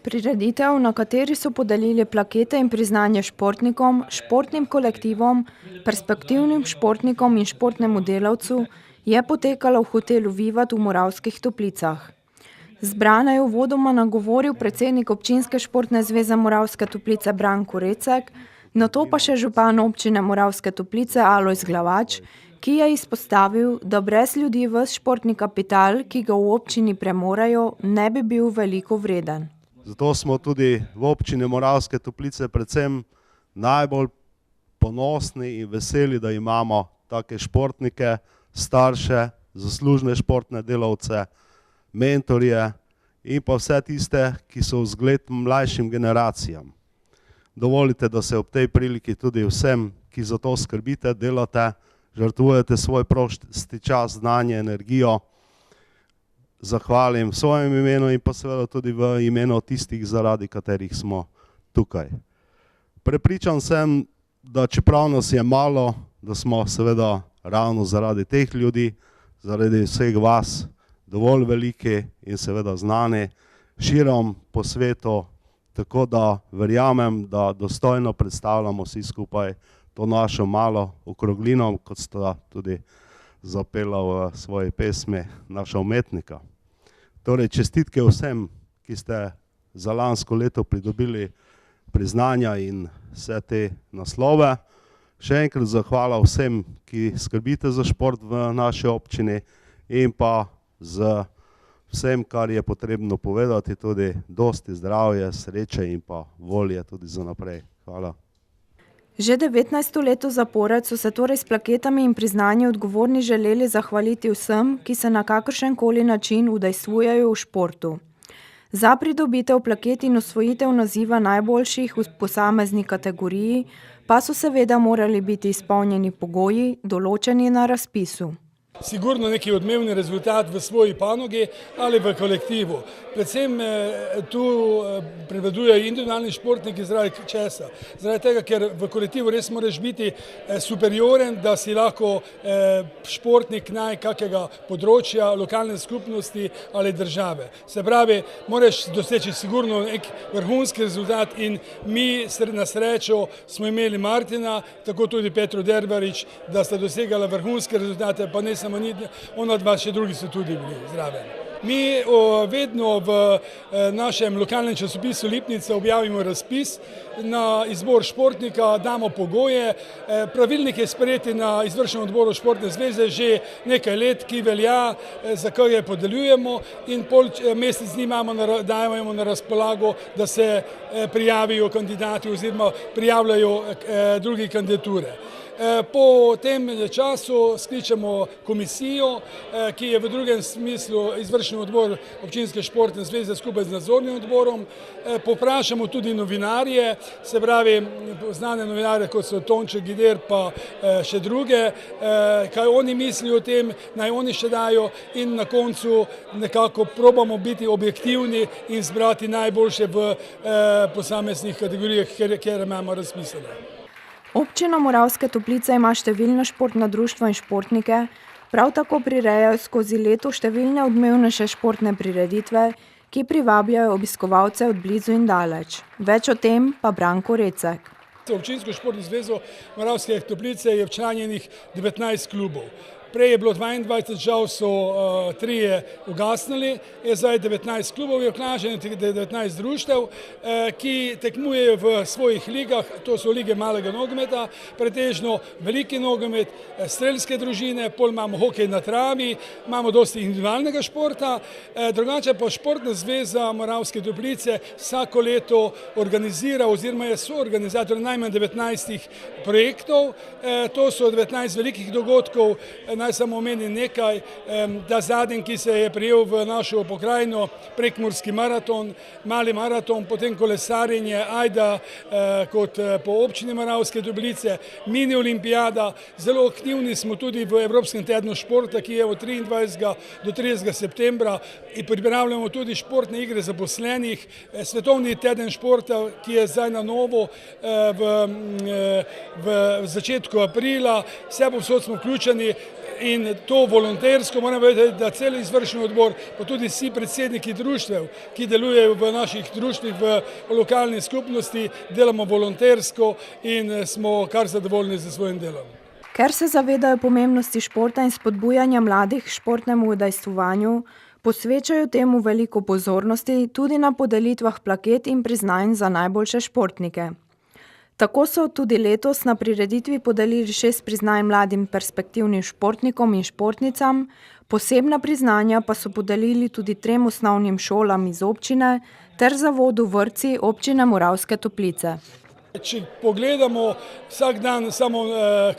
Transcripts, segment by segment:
Prireditev, na kateri so podelili plakete in priznanje športnikom, športnim kolektivom, perspektivnim športnikom in športnemu delavcu, je potekala v hotelu Vivat v Moravskih Toplicah. Zbrane je uvodoma nagovoril predsednik Občinske športne zveze Moravske Toplice Branko Recek, nato pa še župan občine Moravske Toplice Alojz Glavač, ki je izpostavil, da brez ljudi ves športni kapital, ki ga v občini premorejo, ne bi bil veliko vreden. Zato smo tudi v občini Moravske Toplice predvsem najbolj ponosni in veseli, da imamo take športnike, starše, zaslužne športne delavce, mentorje in pa vse tiste, ki so vzgled mlajšim generacijam. Dovolite, da se ob tej priliki tudi vsem, ki za to skrbite, delate, žrtvujete svoj prosti čas, znanje, energijo, zahvalim v svojem imenu in pa seveda tudi v imenu tistih, zaradi katerih smo tukaj. Prepričan sem, da čeprav nas je malo, da smo seveda ravno zaradi teh ljudi, zaradi vseh vas, dovolj veliki in seveda znani širom po svetu, tako da verjamem, da dostojno predstavljamo vsi skupaj to našo malo okroglino, kot sta tudi zapela v svoji pesmi naša umetnika. Torej, čestitke vsem, ki ste za lansko leto pridobili priznanja in vse te naslove. Še enkrat zahvala vsem, ki skrbite za šport v naši občini in pa z vsem, kar je potrebno povedati, tudi dosti zdravje, sreče in pa volje tudi za naprej. Hvala. Že 19. leto zapored so se torej s plaketami in priznanji odgovorni želeli zahvaliti vsem, ki se na kakršenkoli način udejstvujejo v športu. Za pridobitev plaket in osvojitev naziva najboljših v posamezni kategoriji pa so seveda morali biti izpolnjeni pogoji, določeni na razpisu. Sigurno neki odmevni rezultat v svoji panogi ali v kolektivu. Predvsem tu prevladujejo individualni športniki zaradi česa. Zaradi tega, ker v kolektivu res moraš biti superioren, da si lahko športnik najkakega področja, lokalne skupnosti ali države. Se pravi, moraš doseči sigurno nek vrhunski rezultat in mi na srečo smo imeli Martina, tako tudi Petro Derbarič, da sta dosegala vrhunske rezultate, pa ne samo ona dva, še drugi so tudi bili zraven. Mi vedno v našem lokalnem časopisu Lipnica objavimo razpis na izbor športnika, damo pogoje. Pravilnik je sprejeti na izvršnem odboru športne zveze že nekaj let, ki velja, za kar je podeljujemo in pol mesec dni dajemo na razpolago, da se prijavijo kandidati oziroma prijavljajo druge kandidature. Po tem času skličemo komisijo, ki je v drugem smislu izvršni odbor Občinske športne zveze skupaj z nadzornim odborom. Poprašamo tudi novinarje, se pravi znane novinarje, kot so Tonče Gider pa še druge, kaj oni mislijo o tem, naj oni še dajo in na koncu nekako probamo biti objektivni in zbrati najboljše v posameznih kategorijah, kjer imamo razpisane. Občina Moravske Toplice ima številna športna društva in športnike, prav tako prirejajo skozi leto številne odmevnejše športne prireditve, ki privabljajo obiskovalce od blizu in daleč. Več o tem pa Branko Recek. Občinsko športno zvezo Moravske Toplice je včlanjenih 19 klubov. Prej je bilo 22, žal so 3 ugasnili, je zdaj 19 klubov, je vključenih 19 društev, ki tekmujejo v svojih ligah, to so lige malega nogometa, pretežno veliki nogomet, strelske družine, pol imamo hokej na travi, imamo dosti individualnega športa, drugače pa Športna zveza Moravske Toplice vsako leto organizira oziroma je soorganizator najmanj 19 projektov, to so 19 velikih dogodkov. Naj samo omenim nekaj, da zadnji, ki se je prijel v našo pokrajino, prekmurski maraton, mali maraton, potem kolesarjenje, Ajda kot po občini Moravske Toplice, mini olimpijada, zelo aktivni smo tudi v Evropskem tednu športa, ki je od 23. do 30. septembra in pripravljamo tudi športne igre zaposlenih, svetovni teden športa, ki je zdaj na novo v začetku aprila, vse povsod smo vključeni. in to volontersko, moram vedeti, da cel izvršni odbor, pa tudi vsi predsedniki društev, ki delujejo v naših društvih v lokalni skupnosti, delamo volontersko in smo kar zadovoljni z svojim delom. Ker se zavedajo pomembnosti športa in spodbujanja mladih k športnemu udejstvovanju, posvečajo temu veliko pozornosti tudi na podelitvah plaket in priznanj za najboljše športnike. Tako so tudi letos na prireditvi podelili 6 priznanj mladim perspektivnim športnikom in športnicam, posebna priznanja pa so podelili tudi 3 osnovnim šolam iz občine ter zavodu vrtci občine Moravske Toplice. Če pogledamo vsak dan samo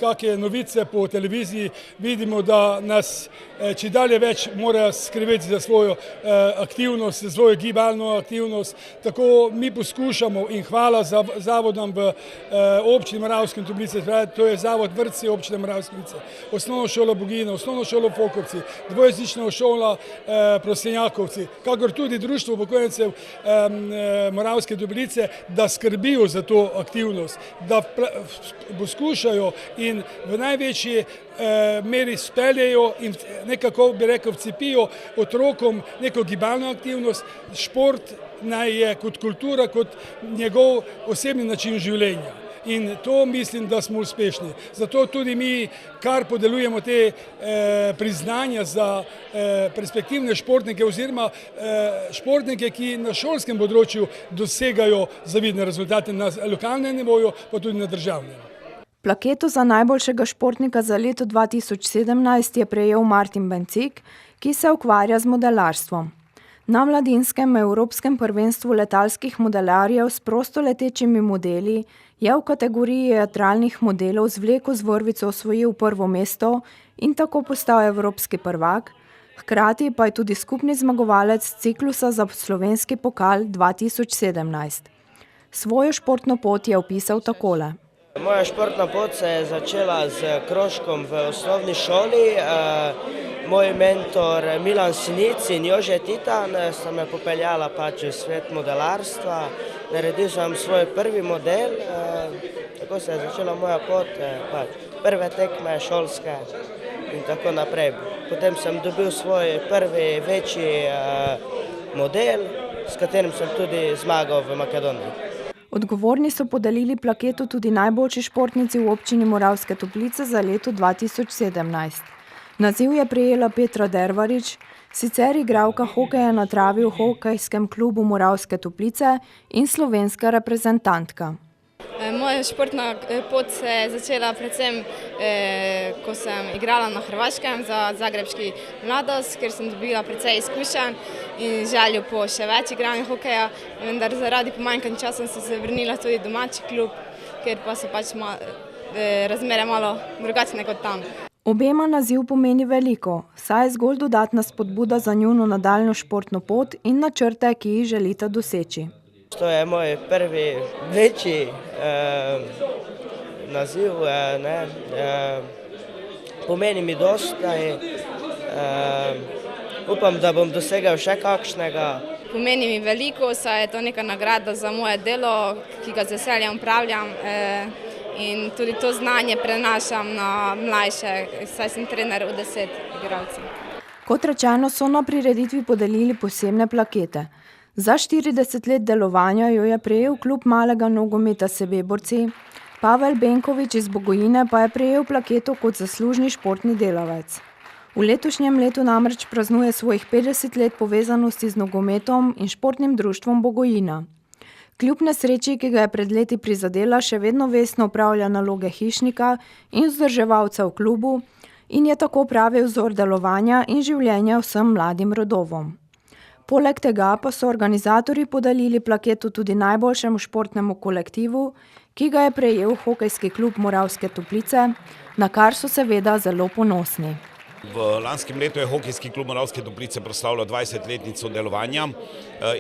kakšne novice po televiziji, vidimo, da nas čedalje več mora skrbeti za svojo aktivnost, za svojo gibalno aktivnost. Tako mi poskušamo in hvala zavodom v občini Moravske Toplice, to je zavod vrtci občine Moravske Toplice, osnovna šola Bogina, osnovna šola Fokovci, dvojezična šola Prosenjakovci, kakor tudi društvo upokojencev Moravske Toplice, da skrbijo za to aktivnost, da poskušajo in v največji meri speljejo in nekako, bi rekel, vcepijo otrokom neko gibalno aktivnost. Šport naj je kot kultura, kot njegov osebni način življenja. In to mislim, da smo uspešni. Zato tudi mi kar podelujemo te priznanja za perspektivne športnike oziroma športnike, ki na šolskem področju dosegajo zavidne rezultate na lokalnem nivoju, pa tudi na državnem. Plaketo za najboljšega športnika za leto 2017 je prejel Martin Bencik, ki se ukvarja z modelarstvom. Na mladinskem evropskem prvenstvu letalskih modelarjev s prostoletečimi modeli je v kategoriji jadralnih modelov z vleko z vrvico osvojil prvo mesto in tako postal evropski prvak, hkrati pa je tudi skupni zmagovalec ciklusa za slovenski pokal 2017. Svojo športno pot je opisal takole. Moja športna pot se je začela z krožkom v osnovni šoli. Moj mentor Milan Sinic in Jože Titan sta me popeljala v svet modelarstva. Naredil sem svoj prvi model, tako se je začela moja pot, prve tekme šolske in tako naprej. Potem sem dobil svoj prvi večji model, s katerim sem tudi zmagal v Makedoniji. Odgovorni so podelili plaketo tudi najboljši športnici v občini Moravske Toplice za leto 2017. Naziv je prejela Petra Dervarič, sicer igralka hokeja na travi v hokejskem klubu Moravske Toplice in slovenska reprezentantka. Moja športna pot se je začela predvsem, ko sem igrala na Hrvaškem za zagrebški Mladost, kjer sem dobila precej izkušenj in željo po še več igranju hokeja, vendar zaradi pomanjkanja časa sem se vrnila tudi domači klub, kjer pa so razmere malo drugačne kot tam. Obema naziv pomeni veliko, saj je zgolj dodatna spodbuda za njuno nadaljnjo športno pot in načrte, ki jih želita doseči. To je moj prvi večji naziv, pomeni mi dosta in upam, da bom dosegal še kakšnega. Pomeni mi veliko, saj je to neka nagrada za moje delo, ki ga z veseljem opravljam in tudi to znanje prenašam na mlajše, saj sem trener v 10 igralcev. Kot rečeno, so na prireditvi podelili posebne plakete. Za 40 let delovanja jo je prejel klub malega nogometa Sebeborci, Pavel Benkovič iz Bogojine pa je prejel plaketo kot zaslužni športni delavec. V letošnjem letu namreč praznuje svojih 50 let povezanosti z nogometom in športnim društvom Bogojina. Kljub nesreči, ki ga je pred leti prizadela, še vedno vestno opravlja naloge hišnika in vzdrževalca v klubu in je tako pravi vzor delovanja in življenja vsem mladim rodovom. Poleg tega pa so organizatorji podelili plaketo tudi najboljšemu športnemu kolektivu, ki ga je prejel hokejski klub Moravske Toplice, na kar so seveda zelo ponosni. V lanskem letu je hokejski klub Moravske Toplice proslavljal 20-letnico delovanja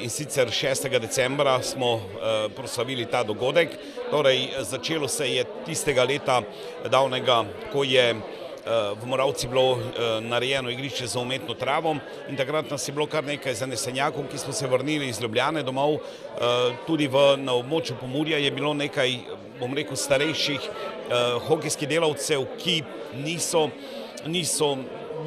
in sicer 6. decembra smo proslavili ta dogodek. Torej, začelo se je tistega leta davnega, ko je v Moravci bilo narejeno igrišče za umetno travo in takrat nas je bilo kar nekaj zanesenjakov, ki smo se vrnili iz Ljubljane domov. Tudi na območju Pomurja je bilo nekaj, bom rekel, starejših hokejskih delavcev, ki niso niso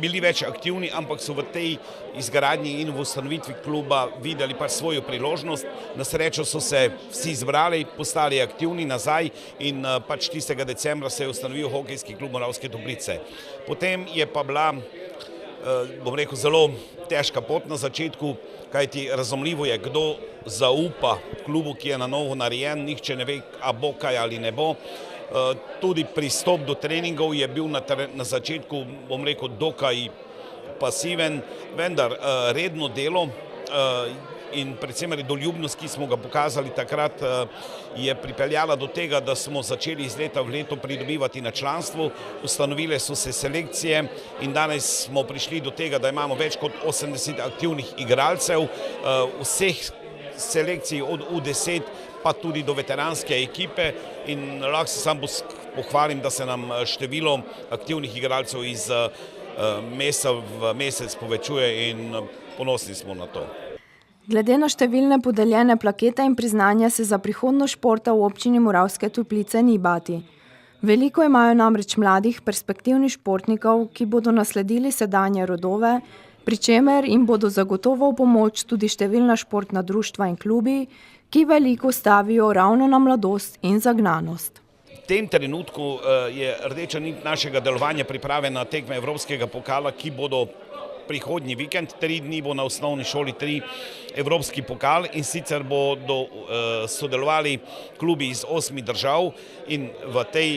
bili več aktivni, ampak so v tej izgradnji in v ustanovitvi kluba videli pač svojo priložnost. Na srečo so se vsi zbrali, postali aktivni nazaj in pač tistega decembra se je ustanovil hokejski klub Moravske Toplice. Potem je pa bila, bom rekel, zelo težka pot na začetku, kajti razumljivo je, kdo zaupa klubu, ki je na novo narejen, nihče ne ve, a bo kaj ali ne bo. Tudi pristop do treningov je bil na začetku, bom rekel, dokaj pasiven, vendar redno delo in predvsem redoljubnost, ki smo ga pokazali takrat, je pripeljala do tega, da smo začeli iz leta v leto pridobivati na članstvu, ustanovile so se selekcije in danes smo prišli do tega, da imamo več kot 80 aktivnih igralcev, vseh selekcij od U10 pa tudi do veteranske ekipe in lahko se sam pohvalim, da se nam število aktivnih igralcev iz meseca v mesec povečuje in ponosni smo na to. Glede na številne podeljene plakete in priznanja se za prihodnost športa v občini Moravske Toplice ni bati. Veliko imajo namreč mladih, perspektivnih športnikov, ki bodo nasledili sedanje rodove, pri čemer jim bodo zagotovo v pomoč tudi številna športna društva in klubi, ki veliko stavijo ravno na mladost in zagnanost. V tem trenutku je rdeča nit našega delovanja priprave na tekme Evropskega pokala, ki bodo prihodnji vikend, 3 dni bo na osnovni šoli 3 Evropski pokal in sicer bodo sodelovali klubi iz 8 držav in v tej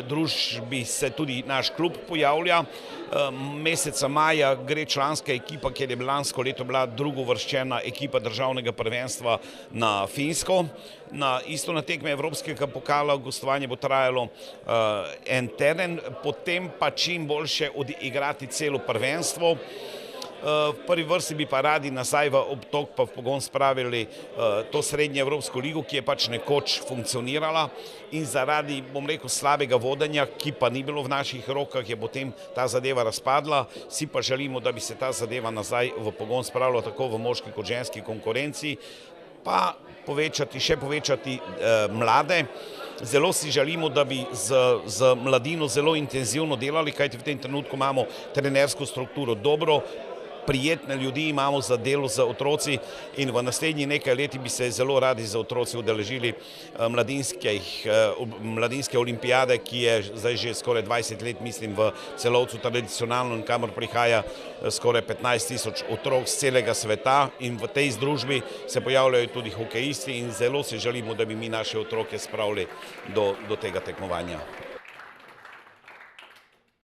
družbi se tudi naš klub pojavlja. Meseca maja gre članska ekipa, kjer je lansko leto bila drugovrščena ekipa državnega prvenstva na Finsko. Isto na tekme Evropskega pokala gostovanje bo trajalo en teden, potem pa čim boljše odigrati celo prvenstvo. V prvi vrsti bi pa radi nazaj v obtok pa v pogon spravili to srednje Evropsko ligo, ki je pač nekoč funkcionirala in zaradi, bom rekel, slabega vodenja, ki pa ni bilo v naših rokah, je potem ta zadeva razpadla. Si pa želimo, da bi se ta zadeva nazaj v pogon spravila tako v moški kot ženski konkurenci, pa še povečati mlade. Zelo si želimo, da bi z mladino zelo intenzivno delali, kajti v tem trenutku imamo trenersko strukturo dobro, prijetne ljudi imamo za delo z otroci in v naslednjih nekaj leti bi se zelo radi za otroci udeležili mladinske olimpijade, ki je zdaj že skoraj 20 let, mislim, v Celovcu tradicionalno in kamor prihaja skoraj 15 000 otrok z celega sveta in v tej združbi se pojavljajo tudi hokejisti in zelo se želimo, da bi mi naše otroke spravili do tega tekmovanja.